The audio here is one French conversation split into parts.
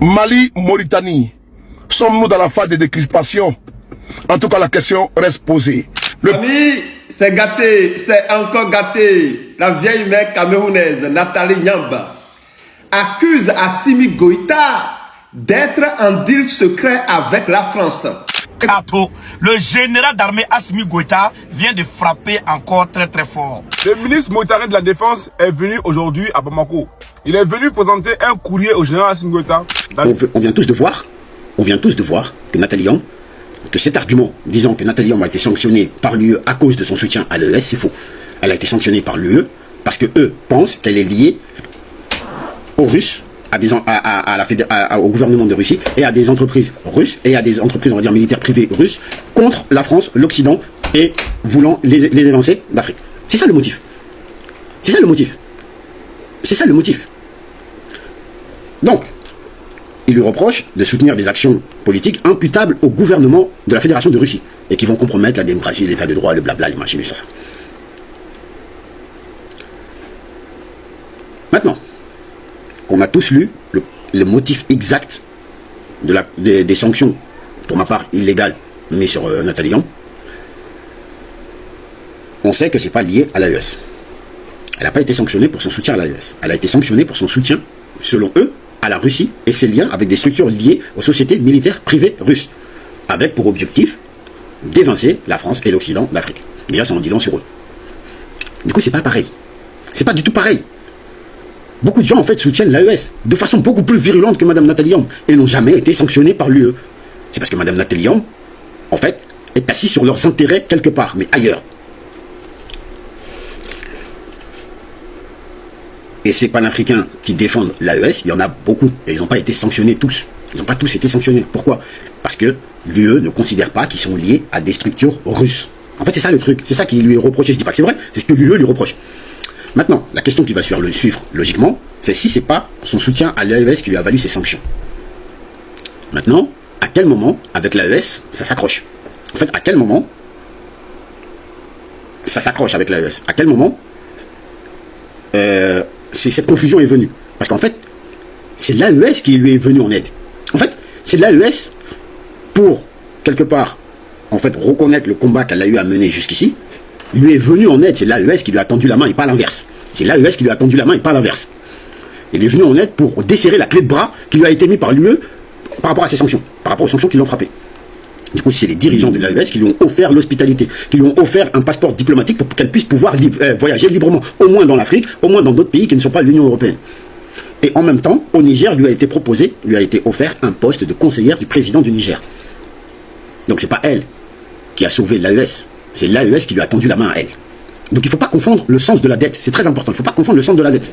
Mali, Mauritanie, sommes-nous dans la phase de décrispation? En tout cas, la question reste posée. Ami, c'est gâté, c'est encore gâté. La vieille mère camerounaise, Nathalie Nyamba, accuse Assimi Goïta d'être en deal secret avec la France. Le général d'armée Assimi Goïta vient de frapper encore très fort. Le ministre mauritanien de la Défense est venu aujourd'hui à Bamako. Il est venu présenter un courrier au général Assimi Goïta. On vient tous de voir que Nathalie Yamb, que cet argument disant que Nathalie Yamb a été sanctionnée par l'UE à cause de son soutien à l'ES, c'est faux. Elle a été sanctionnée par l'UE parce que eux pensent qu'elle est liée aux Russes, au gouvernement de Russie et à des entreprises russes et à des entreprises, on va dire, militaires privées russes contre la France, l'Occident et voulant les évincer d'Afrique. C'est ça le motif. C'est ça le motif. C'est ça le motif. Donc, il lui reproche de soutenir des actions politiques imputables au gouvernement de la Fédération de Russie et qui vont compromettre la démocratie, l'état de droit, le blabla, les machines et ça. Maintenant, qu'on a tous lu le motif exact des sanctions, pour ma part illégales, mises sur Nathalie Yamb, on sait que ce n'est pas lié à l'AES. Elle n'a pas été sanctionnée pour son soutien à l'AES. Elle a été sanctionnée pour son soutien, selon eux, à la Russie et ses liens avec des structures liées aux sociétés militaires privées russes, avec pour objectif d'évincer la France et l'Occident d'Afrique. Déjà, ça en dit long sur eux. Du coup, c'est pas pareil. C'est pas du tout pareil. Beaucoup de gens, en fait, soutiennent l'AES de façon beaucoup plus virulente que Mme Nathalie Yamb et n'ont jamais été sanctionnés par l'UE. C'est parce que Mme Nathalie Yamb, en fait, est assise sur leurs intérêts quelque part, mais ailleurs. Et ces panafricains qui défendent l'AES, il y en a beaucoup. Et ils n'ont pas été sanctionnés tous. Ils n'ont pas tous été sanctionnés. Pourquoi? Parce que l'UE ne considère pas qu'ils sont liés à des structures russes. En fait, c'est ça le truc. C'est ça qui lui est reproché. Je dis pas que c'est vrai, c'est ce que l'UE lui reproche. Maintenant, la question qui va suivre logiquement, c'est si c'est pas son soutien à l'AES qui lui a valu ces sanctions. Maintenant, à quel moment, avec l'AES, ça s'accroche? En fait, à quel moment ça s'accroche avec l'AES? À quel moment cette confusion est venue? Parce qu'en fait, c'est l'AES qui lui est venu en aide. En fait, c'est l'AES pour, quelque part, en fait, reconnaître le combat qu'elle a eu à mener jusqu'ici, lui est venu en aide. C'est l'AES qui lui a tendu la main et pas l'inverse. C'est l'AES qui lui a tendu la main et pas l'inverse. Il est venu en aide pour desserrer la clé de bras qui lui a été mise par l'UE par rapport à ces sanctions, par rapport aux sanctions qui l'ont frappé. Du coup, c'est les dirigeants de l'AES qui lui ont offert l'hospitalité, qui lui ont offert un passeport diplomatique pour qu'elle puisse pouvoir voyager librement, au moins dans l'Afrique, au moins dans d'autres pays qui ne sont pas l'Union européenne. Et en même temps, au Niger, lui a été offert un poste de conseillère du président du Niger. Donc c'est pas elle qui a sauvé l'AES, c'est l'AES qui lui a tendu la main à elle. Donc il ne faut pas confondre le sens de la dette, c'est très important, il ne faut pas confondre le sens de la dette.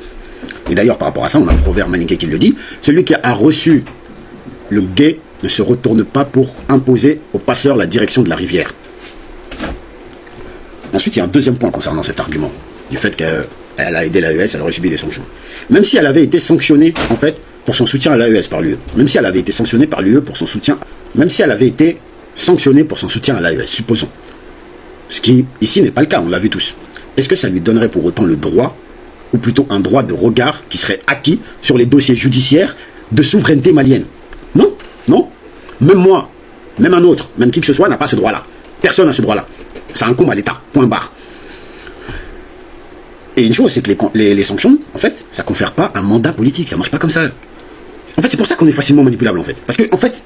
Et d'ailleurs, par rapport à ça, on a un proverbe malinqué qui le dit, celui qui a reçu le guet ne se retourne pas pour imposer aux passeurs la direction de la rivière. Ensuite, il y a un deuxième point concernant cet argument, du fait qu'elle a aidé l'AES, elle aurait subi des sanctions. Même si elle avait été sanctionnée, en fait, pour son soutien à l'AES par l'UE, même si elle avait été sanctionnée par l'UE pour son soutien, même si elle avait été sanctionnée pour son soutien à l'AES, supposons. Ce qui, ici, n'est pas le cas, on l'a vu tous. Est-ce que ça lui donnerait pour autant le droit, ou plutôt un droit de regard qui serait acquis sur les dossiers judiciaires de souveraineté malienne? Non, non. Même moi, même un autre, même qui que ce soit n'a pas ce droit-là. Personne n'a ce droit-là. Ça incombe à l'État, point barre. Et une chose, c'est que les sanctions, en fait, ça ne confère pas un mandat politique, ça ne marche pas comme ça. En fait, c'est pour ça qu'on est facilement manipulable, en fait. Parce qu'en fait,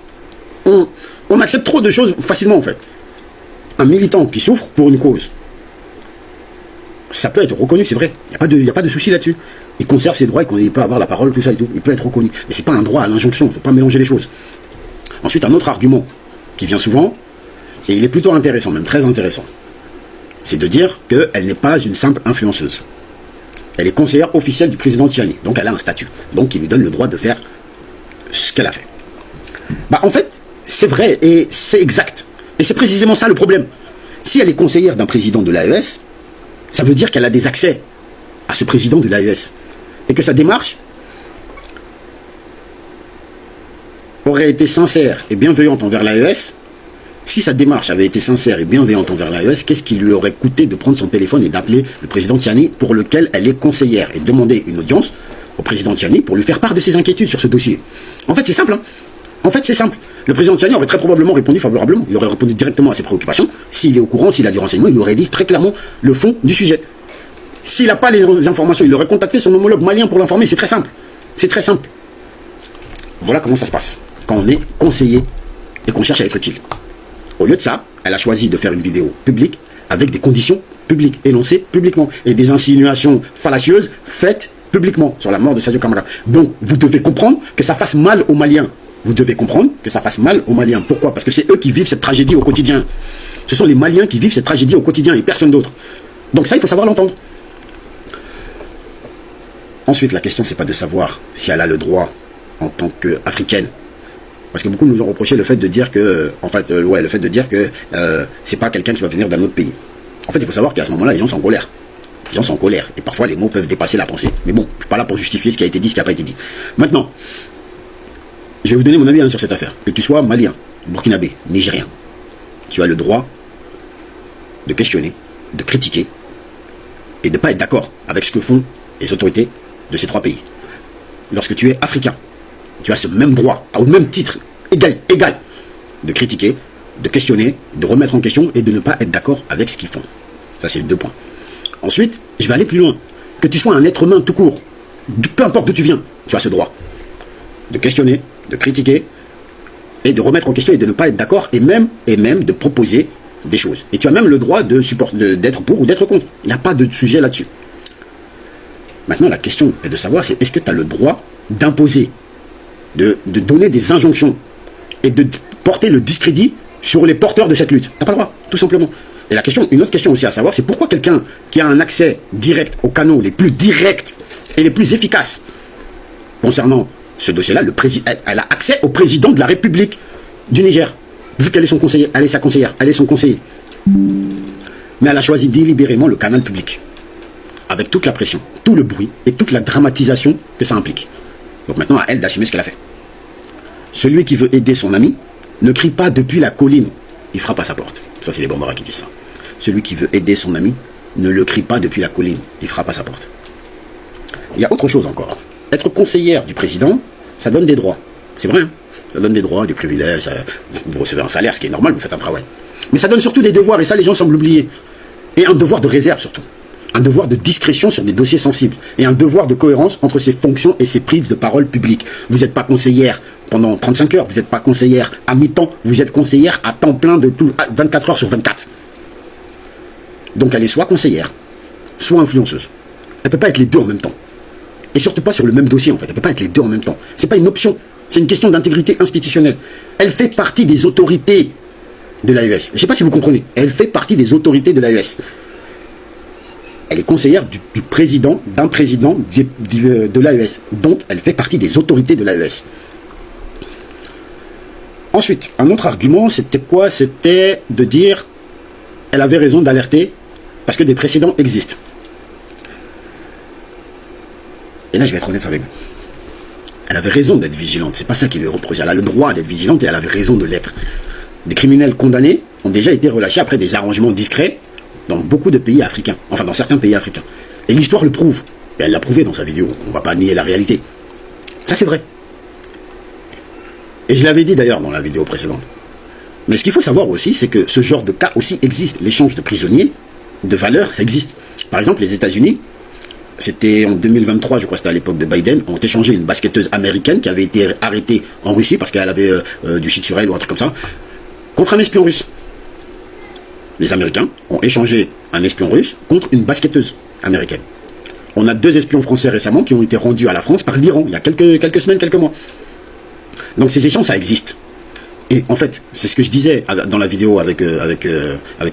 on accepte trop de choses facilement, en fait. Un militant qui souffre pour une cause, ça peut être reconnu, c'est vrai. Il n'y a pas de souci là-dessus. Il conserve ses droits, il peut avoir la parole, tout ça et tout. Il peut être reconnu. Mais ce n'est pas un droit à l'injonction, il ne faut pas mélanger les choses. Ensuite, un autre argument qui vient souvent, et il est plutôt intéressant, même très intéressant, c'est de dire qu'elle n'est pas une simple influenceuse. Elle est conseillère officielle du président Tchiani, donc elle a un statut, donc qui lui donne le droit de faire ce qu'elle a fait. Bah, en fait, c'est vrai et c'est exact. Et c'est précisément ça le problème. Si elle est conseillère d'un président de l'AES, ça veut dire qu'elle a des accès à ce président de l'AES. Et que sa démarche aurait été sincère et bienveillante envers l'AES. Si sa démarche avait été sincère et bienveillante envers l'AES, qu'est-ce qui lui aurait coûté de prendre son téléphone et d'appeler le président Tchiani pour lequel elle est conseillère et demander une audience au président Tiani pour lui faire part de ses inquiétudes sur ce dossier. En fait, c'est simple. Hein. En fait, c'est simple. Le président Tiani aurait très probablement répondu favorablement. Il aurait répondu directement à ses préoccupations. S'il est au courant, s'il a du renseignement, il aurait dit très clairement le fond du sujet. S'il n'a pas les informations, il aurait contacté son homologue malien pour l'informer. C'est très simple. C'est très simple. Voilà comment ça se passe quand on est conseiller et qu'on cherche à être utile. Au lieu de ça, elle a choisi de faire une vidéo publique avec des conditions publiques, énoncées publiquement, et des insinuations fallacieuses faites publiquement sur la mort de Sadio Camara. Donc, vous devez comprendre que ça fasse mal aux Maliens. Vous devez comprendre que ça fasse mal aux Maliens. Pourquoi? Parce que c'est eux qui vivent cette tragédie au quotidien. Ce sont les Maliens qui vivent cette tragédie au quotidien et personne d'autre. Donc ça, il faut savoir l'entendre. Ensuite, la question, c'est pas de savoir si elle a le droit en tant qu'Africaine. Parce que beaucoup nous ont reproché le fait de dire que, en fait, le fait de dire que c'est pas quelqu'un qui va venir d'un autre pays. En fait, il faut savoir qu'à ce moment-là, les gens sont en colère. Les gens sont en colère. Et parfois, les mots peuvent dépasser la pensée. Mais bon, je ne suis pas là pour justifier ce qui a été dit, ce qui n'a pas été dit. Maintenant, je vais vous donner mon avis sur cette affaire. Que tu sois malien, burkinabé, nigérien, tu as le droit de questionner, de critiquer et de ne pas être d'accord avec ce que font les autorités de ces trois pays. Lorsque tu es africain, tu as ce même droit, au même titre, égal, de critiquer, de questionner, de remettre en question et de ne pas être d'accord avec ce qu'ils font. Ça, c'est les 2 points. Ensuite, je vais aller plus loin. Que tu sois un être humain tout court, peu importe d'où tu viens, tu as ce droit de questionner, de critiquer et de remettre en question et de ne pas être d'accord et même de proposer des choses. Et tu as même le droit d'être pour ou d'être contre. Il n'y a pas de sujet là-dessus. Maintenant, la question est de savoir, c'est est-ce que tu as le droit d'imposer, de donner des injonctions et de porter le discrédit sur les porteurs de cette lutte. Tu n'as pas le droit, tout simplement. Et une autre question aussi à savoir, c'est pourquoi quelqu'un qui a un accès direct aux canaux les plus directs et les plus efficaces concernant ce dossier-là, elle a accès au président de la République du Niger, vu qu'elle est son conseiller, elle est sa conseillère, elle est son conseiller. Mais elle a choisi délibérément le canal public, avec toute la pression, tout le bruit et toute la dramatisation que ça implique. Donc maintenant, à elle d'assumer ce qu'elle a fait. Celui qui veut aider son ami ne crie pas depuis la colline, il frappe à sa porte. Ça, c'est les Bambara qui disent ça. Celui qui veut aider son ami ne le crie pas depuis la colline, il frappe à sa porte. Il y a autre chose encore. Être conseillère du président, ça donne des droits. C'est vrai, hein? Ça donne des droits, des privilèges, vous recevez un salaire, ce qui est normal, vous faites un travail. Mais ça donne surtout des devoirs, et ça, les gens semblent oublier. Et un devoir de réserve, surtout. Un devoir de discrétion sur des dossiers sensibles. Et un devoir de cohérence entre ses fonctions et ses prises de parole publiques. Vous n'êtes pas conseillère pendant 35 heures, vous n'êtes pas conseillère à mi-temps, vous êtes conseillère à temps plein de 24 heures sur 24. Donc elle est soit conseillère, soit influenceuse. Elle ne peut pas être les deux en même temps. Et surtout pas sur le même dossier, en fait. Elle ne peut pas être les deux en même temps. Ce n'est pas une option. C'est une question d'intégrité institutionnelle. Elle fait partie des autorités de l'AES. Je ne sais pas si vous comprenez. Elle fait partie des autorités de l'AES. Elle est conseillère du président, d'un président de l'AES. Donc, elle fait partie des autorités de l'AES. Ensuite, un autre argument, c'était quoi? C'était de dire elle avait raison d'alerter parce que des précédents existent. Et là, je vais être honnête avec vous. Elle avait raison d'être vigilante. C'est pas ça qui lui reproche. Elle a le droit d'être vigilante et elle avait raison de l'être. Des criminels condamnés ont déjà été relâchés après des arrangements discrets dans beaucoup de pays africains. Enfin, dans certains pays africains. Et l'histoire le prouve. Et elle l'a prouvé dans sa vidéo. On ne va pas nier la réalité. Ça, c'est vrai. Et je l'avais dit d'ailleurs dans la vidéo précédente. Mais ce qu'il faut savoir aussi, c'est que ce genre de cas aussi existe. L'échange de prisonniers, de valeurs, ça existe. Par exemple, les États-Unis, c'était en 2023, je crois que c'était à l'époque de Biden, ont échangé une basketteuse américaine qui avait été arrêtée en Russie parce qu'elle avait du shit sur elle ou un truc comme ça, contre un espion russe. Les Américains ont échangé un espion russe contre une basketteuse américaine. On a 2 espions français récemment qui ont été rendus à la France par l'Iran, il y a quelques semaines, quelques mois. Donc ces échanges, ça existe. Et en fait, c'est ce que je disais dans la vidéo avec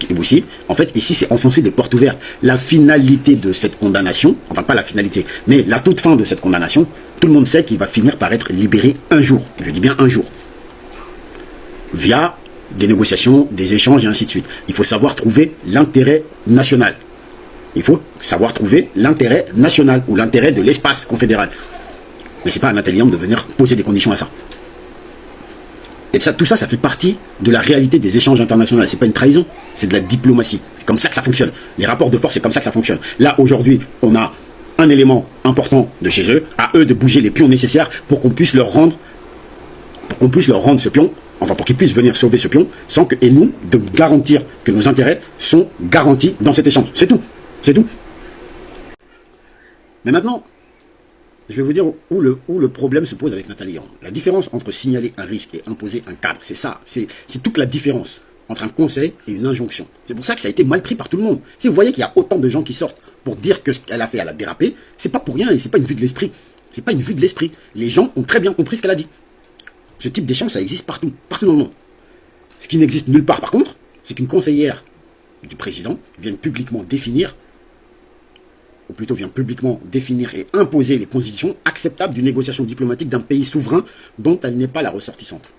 Eboussi. En fait, ici, c'est enfoncer des portes ouvertes. La finalité de cette condamnation, enfin pas la finalité, mais la toute fin de cette condamnation, tout le monde sait qu'il va finir par être libéré un jour. Je dis bien un jour. Via des négociations, des échanges et ainsi de suite. Il faut savoir trouver l'intérêt national. Il faut savoir trouver l'intérêt national ou l'intérêt de l'espace confédéral. Mais c'est pas à Nathalie Yamb de venir poser des conditions à ça. Et ça, tout ça, ça fait partie de la réalité des échanges internationaux. C'est pas une trahison, c'est de la diplomatie. C'est comme ça que ça fonctionne. Les rapports de force, c'est comme ça que ça fonctionne. Là, aujourd'hui, on a un élément important de chez eux, à eux de bouger les pions nécessaires pour qu'on puisse leur rendre ce pion, enfin pour qu'ils puissent venir sauver ce pion, sans que, et nous, de garantir que nos intérêts sont garantis dans cet échange. C'est tout. C'est tout. Mais maintenant, je vais vous dire où le problème se pose avec Nathalie Yamb. La différence entre signaler un risque et imposer un cadre, c'est ça. C'est toute la différence entre un conseil et une injonction. C'est pour ça que ça a été mal pris par tout le monde. Si vous voyez qu'il y a autant de gens qui sortent pour dire que ce qu'elle a fait, elle a dérapé, c'est pas pour rien et c'est pas une vue de l'esprit. C'est pas une vue de l'esprit. Les gens ont très bien compris ce qu'elle a dit. Ce type d'échange, ça existe partout dans le monde. Ce qui n'existe nulle part, par contre, c'est qu'une conseillère du président vienne publiquement définir, ou plutôt vient publiquement définir et imposer les conditions acceptables d'une négociation diplomatique d'un pays souverain dont elle n'est pas la ressortissante.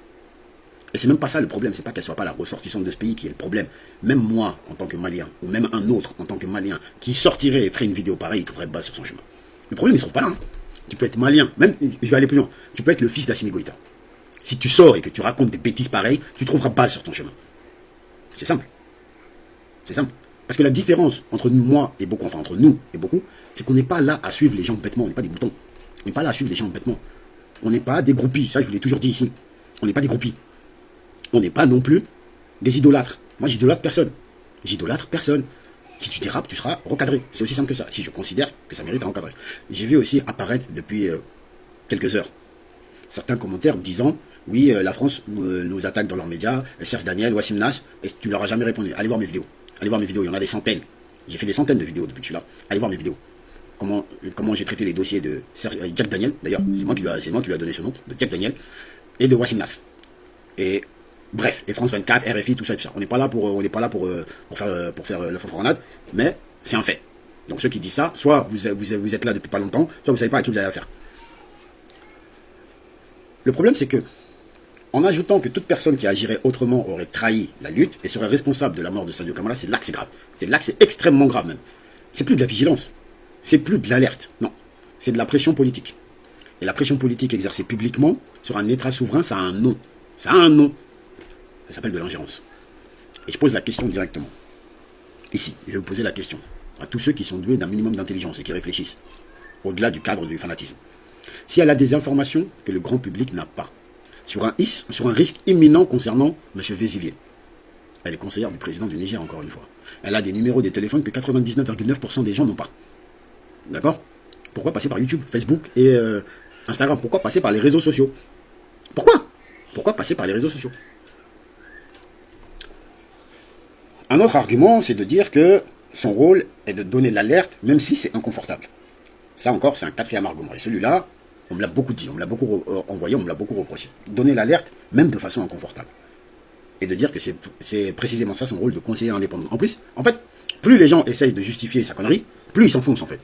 Et c'est même pas ça le problème, c'est pas qu'elle soit pas la ressortissante de ce pays qui est le problème. Même moi, en tant que Malien, ou même un autre en tant que Malien, qui sortirait et ferait une vidéo pareille, il trouverait base sur son chemin. Le problème, il se trouve pas là. Hein. Tu peux être Malien, même, je vais aller plus loin, tu peux être le fils d'Assimi Goïta. Si tu sors et que tu racontes des bêtises pareilles, tu trouveras base sur ton chemin. C'est simple. C'est simple. Parce que la différence entre moi et beaucoup, enfin entre nous et beaucoup, c'est qu'on n'est pas là à suivre les gens bêtement, on n'est pas des moutons. On n'est pas là à suivre les gens bêtement. On n'est pas des groupies, ça je vous l'ai toujours dit ici. On n'est pas des groupies. On n'est pas non plus des idolâtres. Moi j'idolâtre personne. J'idolâtre personne. Si tu dérapes, tu seras recadré. C'est aussi simple que ça. Si je considère que ça mérite un recadré. J'ai vu aussi apparaître depuis quelques heures certains commentaires disant oui, la France nous attaque dans leurs médias, Serge Daniel, Wassim Nash, et tu leur as jamais répondu. Allez voir mes vidéos. Allez voir mes vidéos, il y en a des centaines. J'ai fait des centaines de vidéos depuis que je suis là. Allez voir mes vidéos. Comment j'ai traité les dossiers de Jack Daniel, d'ailleurs, c'est moi qui lui a donné ce nom, de Jack Daniel, et de Wassim Nash. Et bref, et France 24, RFI, tout ça, tout ça. On n'est pas là pour faire la fanfaronade, mais c'est un fait. Donc ceux qui disent ça, soit vous êtes là depuis pas longtemps, soit vous savez pas à qui vous avez affaire. Le problème, c'est que, en ajoutant que toute personne qui agirait autrement aurait trahi la lutte et serait responsable de la mort de Sadio Camara, c'est là que c'est grave. C'est là que c'est extrêmement grave même. C'est plus de la vigilance. C'est plus de l'alerte. Non. C'est de la pression politique. Et la pression politique exercée publiquement sur un État souverain, ça a un nom. Ça a un nom. Ça s'appelle de l'ingérence. Et je pose la question directement. Ici, je vais vous poser la question à tous ceux qui sont doués d'un minimum d'intelligence et qui réfléchissent, au-delà du cadre du fanatisme. Si elle a des informations que le grand public n'a pas, sur un risque imminent concernant M. Vézilier, elle est conseillère du président du Niger, encore une fois. Elle a des numéros de téléphone que 99,9% des gens n'ont pas. D'accord? Pourquoi passer par YouTube, Facebook et Instagram? Pourquoi passer par les réseaux sociaux? Pourquoi passer par les réseaux sociaux? Un autre argument, c'est de dire que son rôle est de donner l'alerte, même si c'est inconfortable. Ça encore, c'est un quatrième argument. Et celui-là, on me l'a beaucoup dit, on me l'a beaucoup envoyé, on me l'a beaucoup reproché. Donner l'alerte, même de façon inconfortable. Et de dire que c'est précisément ça son rôle de conseiller indépendant. En plus, en fait, plus les gens essayent de justifier sa connerie, plus ils s'enfoncent en fait.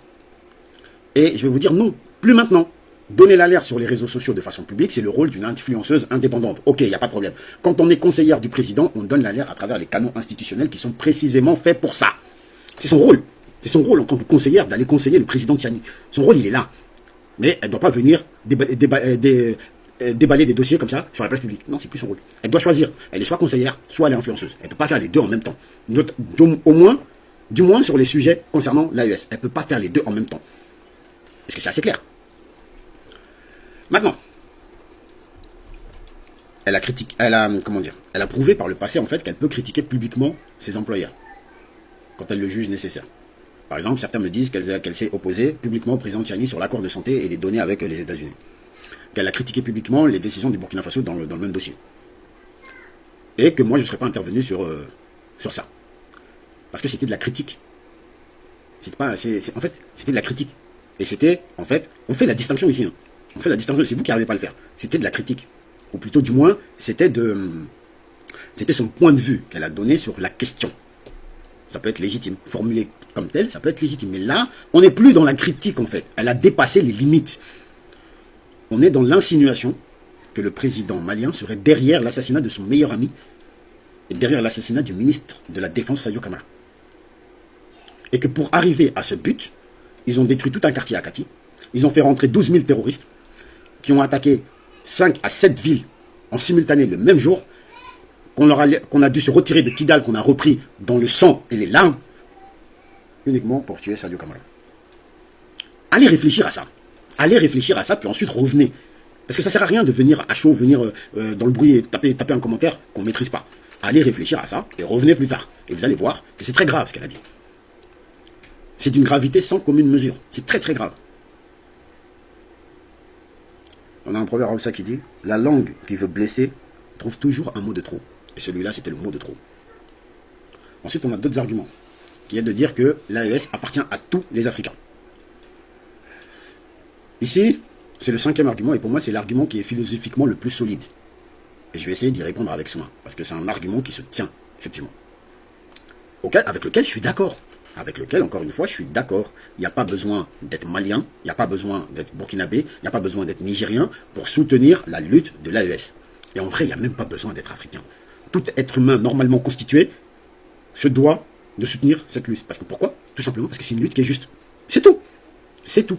Et je vais vous dire non, plus maintenant. Donner l'alerte sur les réseaux sociaux de façon publique, c'est le rôle d'une influenceuse indépendante. Ok, il n'y a pas de problème. Quand on est conseillère du président, on donne l'alerte à travers les canaux institutionnels qui sont précisément faits pour ça. C'est son rôle. C'est son rôle en tant que conseillère d'aller conseiller le président Tiani. Son rôle, il est là. Mais elle ne doit pas venir déballer des dossiers comme ça sur la place publique. Non, c'est plus son rôle. Elle doit choisir. Elle est soit conseillère, soit elle est influenceuse. Elle ne peut pas faire les deux en même temps. Du moins sur les sujets concernant l'AES. Elle ne peut pas faire les deux en même temps. Est-ce que c'est assez clair? Maintenant, elle a prouvé par le passé en fait qu'elle peut critiquer publiquement ses employeurs quand elle le juge nécessaire. Par exemple, certains me disent qu'elle s'est opposée publiquement au président Tiani sur l'accord de santé et des données avec les États-Unis. Qu'elle a critiqué publiquement les décisions du Burkina Faso dans le même dossier. Et que moi je ne serais pas intervenu sur ça. Parce que c'était de la critique. En fait, c'était de la critique. Et c'était, en fait, on fait la distinction ici. Hein. On fait la distinction, c'est vous qui n'arrivez pas à le faire. C'était de la critique. Ou plutôt, du moins, c'était son point de vue qu'elle a donné sur la question. Ça peut être légitime. Formulé comme tel, ça peut être légitime. Mais là, on n'est plus dans la critique, en fait. Elle a dépassé les limites. On est dans l'insinuation que le président malien serait derrière l'assassinat de son meilleur ami et derrière l'assassinat du ministre de la Défense, Sadio Camara. Et que pour arriver à ce but, ils ont détruit tout un quartier à Kati. Ils ont fait rentrer 12 000 terroristes qui ont attaqué 5 à 7 villes en simultané le même jour, qu'on a dû se retirer de Kidal, qu'on a repris dans le sang et les larmes, uniquement pour tuer Sadio Camara. Allez réfléchir à ça. Allez réfléchir à ça, puis ensuite revenez. Parce que ça sert à rien de venir à chaud, venir dans le bruit et taper un commentaire qu'on ne maîtrise pas. Allez réfléchir à ça et revenez plus tard. Et vous allez voir que c'est très grave ce qu'elle a dit. C'est d'une gravité sans commune mesure. C'est très très grave. On a un proverbe comme ça qui dit « La langue qui veut blesser trouve toujours un mot de trop. » Et celui-là, c'était le mot de trop. Ensuite, on a d'autres arguments, qui est de dire que l'AES appartient à tous les Africains. Ici, c'est le 5e argument, et pour moi, c'est l'argument qui est philosophiquement le plus solide. Et je vais essayer d'y répondre avec soin, parce que c'est un argument qui se tient, effectivement. Avec lequel je suis d'accord. Avec lequel, encore une fois, je suis d'accord. Il n'y a pas besoin d'être malien, il n'y a pas besoin d'être burkinabé, il n'y a pas besoin d'être nigérien pour soutenir la lutte de l'AES. Et en vrai, il n'y a même pas besoin d'être africain. Tout être humain normalement constitué se doit de soutenir cette lutte. Parce que pourquoi? Tout simplement parce que c'est une lutte qui est juste. C'est tout. C'est tout.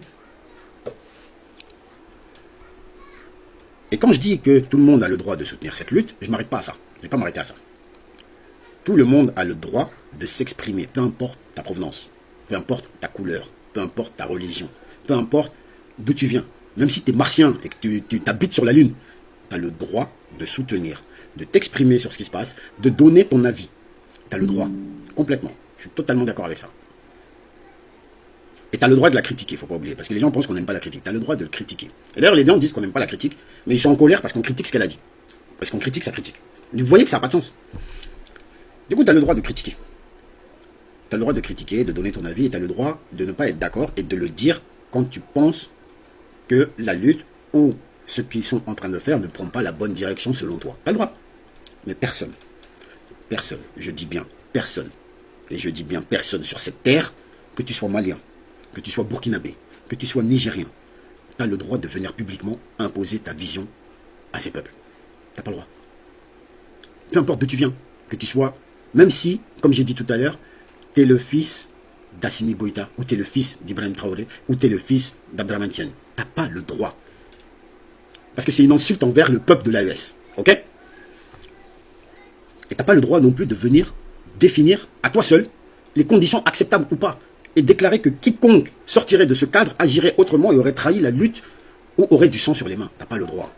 Et quand je dis que tout le monde a le droit de soutenir cette lutte, je ne m'arrête pas à ça. Je ne vais pas m'arrêter à ça. Tout le monde a le droit de s'exprimer, peu importe ta provenance, peu importe ta couleur, peu importe ta religion, peu importe d'où tu viens. Même si tu es martien et que tu habites sur la Lune, tu as le droit de soutenir, de t'exprimer sur ce qui se passe, de donner ton avis. Tu as le droit, complètement. Je suis totalement d'accord avec ça. Et tu as le droit de la critiquer, il ne faut pas oublier, parce que les gens pensent qu'on n'aime pas la critique. Tu as le droit de le critiquer. Et d'ailleurs, les gens disent qu'on n'aime pas la critique, mais ils sont en colère parce qu'on critique ce qu'elle a dit. Parce qu'on critique sa critique. Vous voyez que ça n'a pas de sens. Du coup, tu as le droit de critiquer. Tu as le droit de critiquer, de donner ton avis, et tu as le droit de ne pas être d'accord et de le dire quand tu penses que la lutte ou ce qu'ils sont en train de faire ne prend pas la bonne direction selon toi. Tu as le droit. Mais personne, je dis bien personne, et je dis bien personne sur cette terre, que tu sois malien, que tu sois burkinabé, que tu sois nigérien, tu as le droit de venir publiquement imposer ta vision à ces peuples. Tu n'as pas le droit. Peu importe d'où tu viens, que tu sois, même si, comme j'ai dit tout à l'heure, tu es le fils d'Assimi Goïta, ou tu es le fils d'Ibrahim Traoré, ou tu es le fils d'Abdraman Tiani. Tu n'as pas le droit. Parce que c'est une insulte envers le peuple de l'AES. Ok? Et tu n'as pas le droit non plus de venir définir à toi seul les conditions acceptables ou pas. Et déclarer que quiconque sortirait de ce cadre agirait autrement et aurait trahi la lutte ou aurait du sang sur les mains. Tu n'as pas le droit.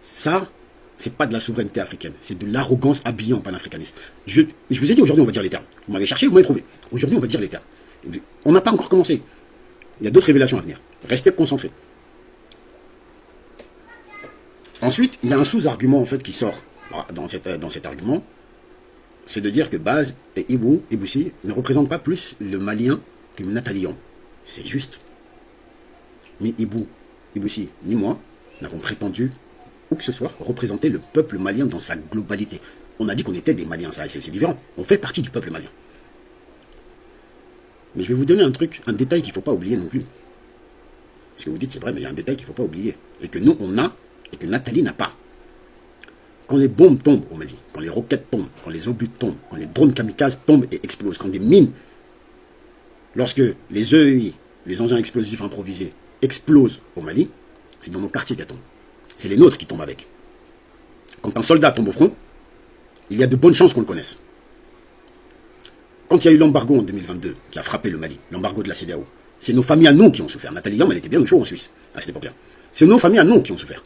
Ça, c'est pas de la souveraineté africaine. C'est de l'arrogance habillée en panafricaniste. Je vous ai dit aujourd'hui, on va dire les termes. Vous m'avez cherché, vous m'avez trouvé. Aujourd'hui, on va dire les termes. On n'a pas encore commencé. Il y a d'autres révélations à venir. Restez concentrés. Ensuite, il y a un sous-argument en fait qui sort dans cet argument. C'est de dire que Baz et Iboussi ne représentent pas plus le Malien que Nathalie Yon. C'est juste. Ni Iboussi, ni moi n'avons prétendu ou que ce soit représenter le peuple malien dans sa globalité. On a dit qu'on était des Maliens, ça c'est différent. On fait partie du peuple malien. Mais je vais vous donner un truc, un détail qu'il ne faut pas oublier non plus. Ce que vous dites c'est vrai, mais il y a un détail qu'il ne faut pas oublier. Et que nous on a, et que Nathalie n'a pas. Quand les bombes tombent au Mali, quand les roquettes tombent, quand les obus tombent, quand les drones kamikazes tombent et explosent, quand des mines, lorsque les EI, les engins explosifs improvisés, explosent au Mali, c'est dans nos quartiers qu'elles tombent. C'est les nôtres qui tombent avec. Quand un soldat tombe au front, il y a de bonnes chances qu'on le connaisse. Quand il y a eu l'embargo en 2022, qui a frappé le Mali, l'embargo de la CEDEAO, c'est nos familles à nous qui ont souffert. Nathalie Yam, elle était bien au chaud en Suisse, à cette époque-là. C'est nos familles à nous qui ont souffert.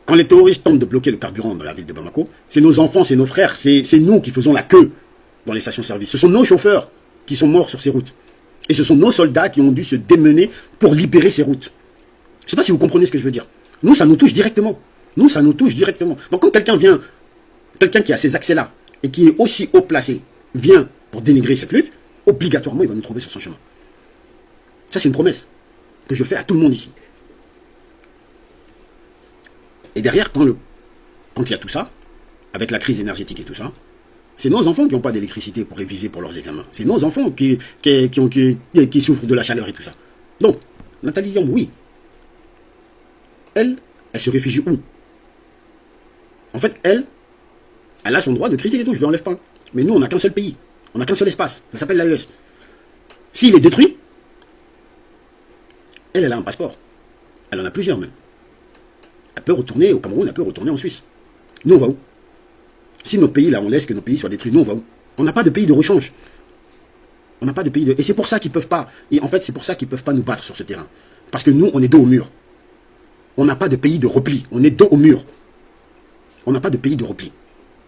Quand les terroristes tentent de bloquer le carburant dans la ville de Bamako, c'est nos enfants, c'est nos frères, c'est nous qui faisons la queue dans les stations-service. Ce sont nos chauffeurs qui sont morts sur ces routes. Et ce sont nos soldats qui ont dû se démener pour libérer ces routes. Je ne sais pas si vous comprenez ce que je veux dire. Nous, ça nous touche directement. Nous, ça nous touche directement. Donc quand quelqu'un vient, quelqu'un qui a ces accès-là, et qui est aussi haut placé, vient pour dénigrer cette lutte, obligatoirement, il va nous trouver sur son chemin. Ça, c'est une promesse que je fais à tout le monde ici. Et derrière, quand il y a tout ça, avec la crise énergétique et tout ça, c'est nos enfants qui n'ont pas d'électricité pour réviser pour leurs examens. C'est nos enfants qui souffrent de la chaleur et tout ça. Donc, Nathalie Yamb, oui. Elle se réfugie où? En fait, elle a son droit de critiquer et tout, je ne lui enlève pas. Mais nous, on n'a qu'un seul pays. On n'a qu'un seul espace. Ça s'appelle l'AES. S'il est détruit, elle a un passeport. Elle en a plusieurs même. Elle peut retourner au Cameroun, elle peut retourner en Suisse. Nous, on va où? Si nos pays, là, on laisse que nos pays soient détruits, nous, on va où? On n'a pas de pays de rechange. On n'a pas de pays de... Et c'est pour ça qu'ils peuvent pas... Et en fait, c'est pour ça qu'ils peuvent pas nous battre sur ce terrain. Parce que nous, on est dos au mur. On n'a pas de pays de repli. On est dos au mur. On n'a pas de pays de repli.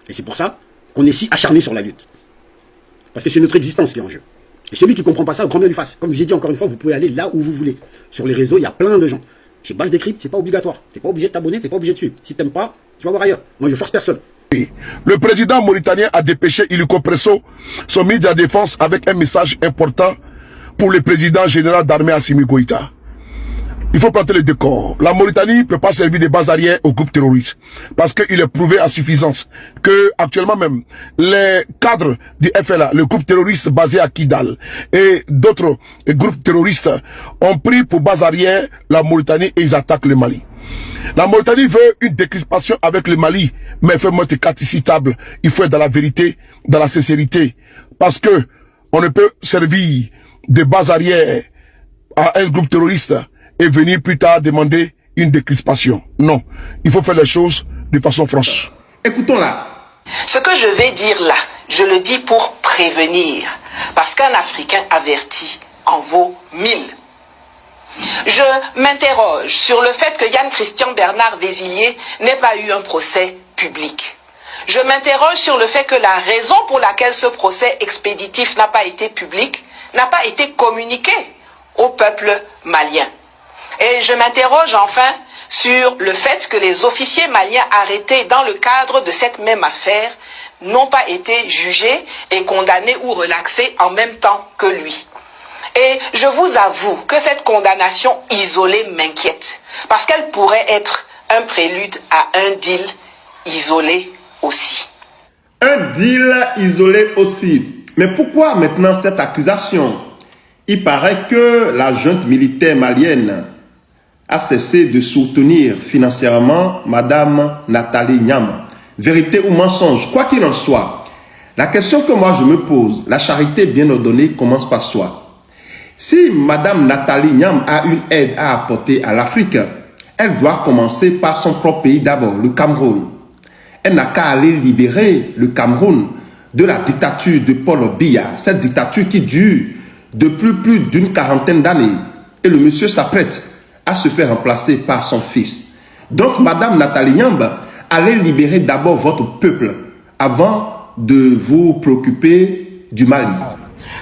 Et c'est pour ça qu'on est si acharné sur la lutte. Parce que c'est notre existence qui est en jeu. Et celui qui ne comprend pas ça, grand bien lui fasse. Comme j'ai dit encore une fois, vous pouvez aller là où vous voulez. Sur les réseaux, il y a plein de gens. Chez Base Décrypte, c'est pas obligatoire. Tu n'es pas obligé de t'abonner, tu n'es pas obligé de suivre. Si tu n'aimes pas, tu vas voir ailleurs. Moi, je force personne. Le président mauritanien a dépêché Illico Presso, son ministre de la Défense, avec un message important pour le président général d'armée Assimi Goïta. Il faut planter le décor. La Mauritanie ne peut pas servir de base arrière au groupe terroriste. Parce qu'il est prouvé à suffisance que actuellement même, les cadres du FLA, le groupe terroriste basé à Kidal, et d'autres groupes terroristes ont pris pour base arrière la Mauritanie et ils attaquent le Mali. La Mauritanie veut une décrispation avec le Mali, mais il faut être caticitable. Il faut être dans la vérité, dans la sincérité. Parce que on ne peut servir de base arrière à un groupe terroriste et venir plus tard demander une décrispation. Non, il faut faire les choses de façon franche. Écoutons-la. Ce que je vais dire là, je le dis pour prévenir. Parce qu'un Africain averti en vaut 1000. Je m'interroge sur le fait que Yann Christian Bernard Vézilier n'ait pas eu un procès public. Je m'interroge sur le fait que la raison pour laquelle ce procès expéditif n'a pas été public, n'a pas été communiqué au peuple malien. Et je m'interroge enfin sur le fait que les officiers maliens arrêtés dans le cadre de cette même affaire n'ont pas été jugés et condamnés ou relaxés en même temps que lui. Et je vous avoue que cette condamnation isolée m'inquiète, parce qu'elle pourrait être un prélude à un deal isolé aussi. Un deal isolé aussi. Mais pourquoi maintenant cette accusation? Il paraît que la junte militaire malienne a cessé de soutenir financièrement Madame Nathalie Nyamba. Vérité ou mensonge, quoi qu'il en soit, la question que moi je me pose, la charité bien ordonnée commence par soi. Si Madame Nathalie Nyamba a une aide à apporter à l'Afrique, elle doit commencer par son propre pays d'abord, le Cameroun. Elle n'a qu'à aller libérer le Cameroun de la dictature de Paul Biya, cette dictature qui dure depuis plus d'une quarantaine d'années. Et le monsieur s'apprête à se faire remplacer par son fils. Donc, Madame Nathalie Nyamba, allez libérer d'abord votre peuple avant de vous préoccuper du Mali.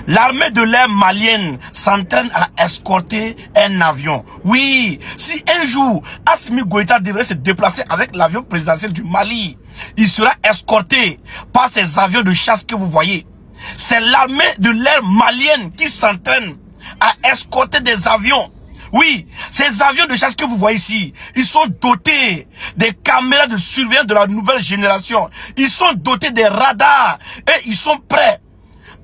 L'armée de l'air malienne s'entraîne à escorter un avion. Oui, si un jour Assimi Goïta devrait se déplacer avec l'avion présidentiel du Mali, il sera escorté par ces avions de chasse que vous voyez. C'est l'armée de l'air malienne qui s'entraîne à escorter des avions. Oui, ces avions de chasse que vous voyez ici, ils sont dotés des caméras de surveillance de la nouvelle génération. Ils sont dotés des radars et ils sont prêts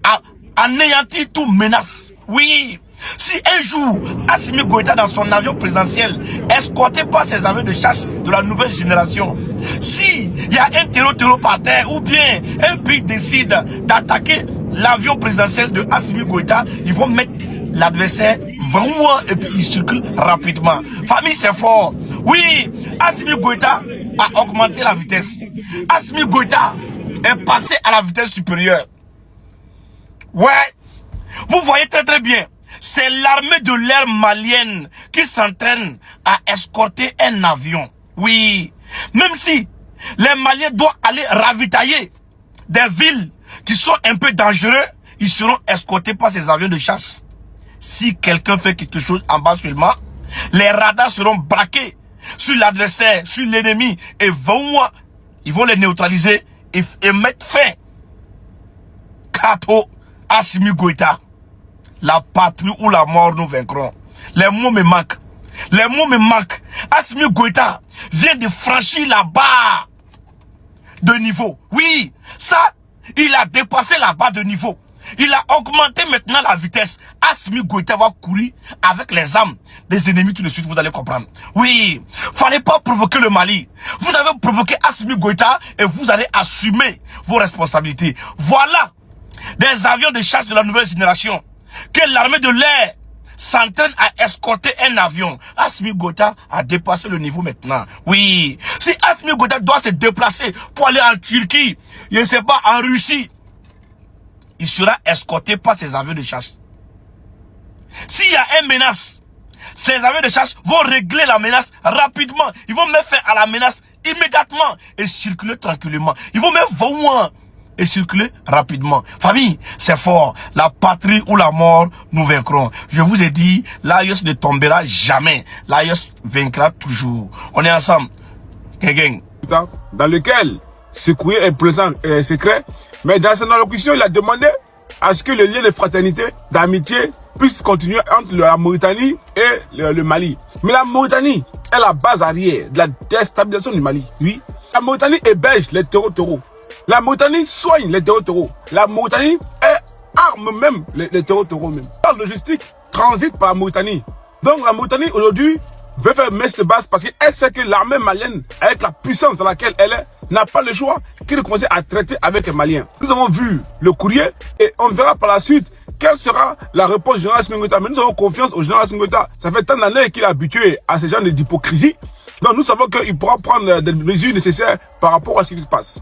à anéantir toute menace. Oui, si un jour Assimi Goïta dans son avion présidentiel escorté par ces avions de chasse de la nouvelle génération, si il y a un terreau par terre ou bien un pays décide d'attaquer l'avion présidentiel de Assimi Goïta, ils vont mettre l'adversaire vraiment et puis il circule rapidement. Famille, c'est fort. Oui, Assimi Goïta a augmenté la vitesse. Assimi Goïta est passé à la vitesse supérieure. Ouais, vous voyez très très bien. C'est l'armée de l'air malienne qui s'entraîne à escorter un avion. Oui, même si les Maliens doivent aller ravitailler des villes qui sont un peu dangereuses, ils seront escortés par ces avions de chasse. Si quelqu'un fait quelque chose en bas seulement, les radars seront braqués sur l'adversaire, sur l'ennemi, et ils vont les neutraliser et mettre fin. Kato Assimi Goïta, la patrie ou la mort nous vaincrons. Les mots me manquent. Les mots me manquent. Assimi Goïta vient de franchir la barre de niveau. Oui, ça, il a dépassé la barre de niveau. Il a augmenté maintenant la vitesse. Assimi Goïta va courir avec les armes des ennemis tout de suite, vous allez comprendre. Oui, fallait pas provoquer le Mali. Vous avez provoqué Assimi Goïta et vous allez assumer vos responsabilités. Voilà des avions de chasse de la nouvelle génération que l'armée de l'air s'entraîne à escorter un avion. Assimi Goïta a dépassé le niveau maintenant. Oui, si Assimi Goïta doit se déplacer pour aller en Turquie, je ne sais pas, en Russie, il sera escorté par ses avions de chasse. S'il y a une menace, ces avions de chasse vont régler la menace rapidement. Ils vont mettre fin à la menace immédiatement et circuler tranquillement. Ils vont mettre fin et circuler rapidement. Famille, c'est fort. La patrie ou la mort, nous vaincrons. Je vous ai dit, l'AIS ne tombera jamais. L'AIS vaincra toujours. On est ensemble. Gang. Dans lequel ce courrier est présent et secret, mais dans son allocution, il a demandé à ce que le lien de fraternité, d'amitié, puisse continuer entre la Mauritanie et le Mali. Mais la Mauritanie est la base arrière de la déstabilisation du Mali. Oui, la Mauritanie héberge les terreaux. La Mauritanie soigne les terreaux. La Mauritanie arme même les terreaux même. La logistique transite par la Mauritanie. Donc la Mauritanie aujourd'hui veut faire messe de base parce qu'elle sait que l'armée malienne, avec la puissance dans laquelle elle est, n'a pas le choix que de commencer à traiter avec les Maliens. Nous avons vu le courrier et on verra par la suite quelle sera la réponse du général Assimi Goïta. Mais nous avons confiance au général Assimi Goïta. Ça fait tant d'années qu'il est habitué à ce genre d'hypocrisie. Donc nous savons qu'il pourra prendre des mesures nécessaires par rapport à ce qui se passe.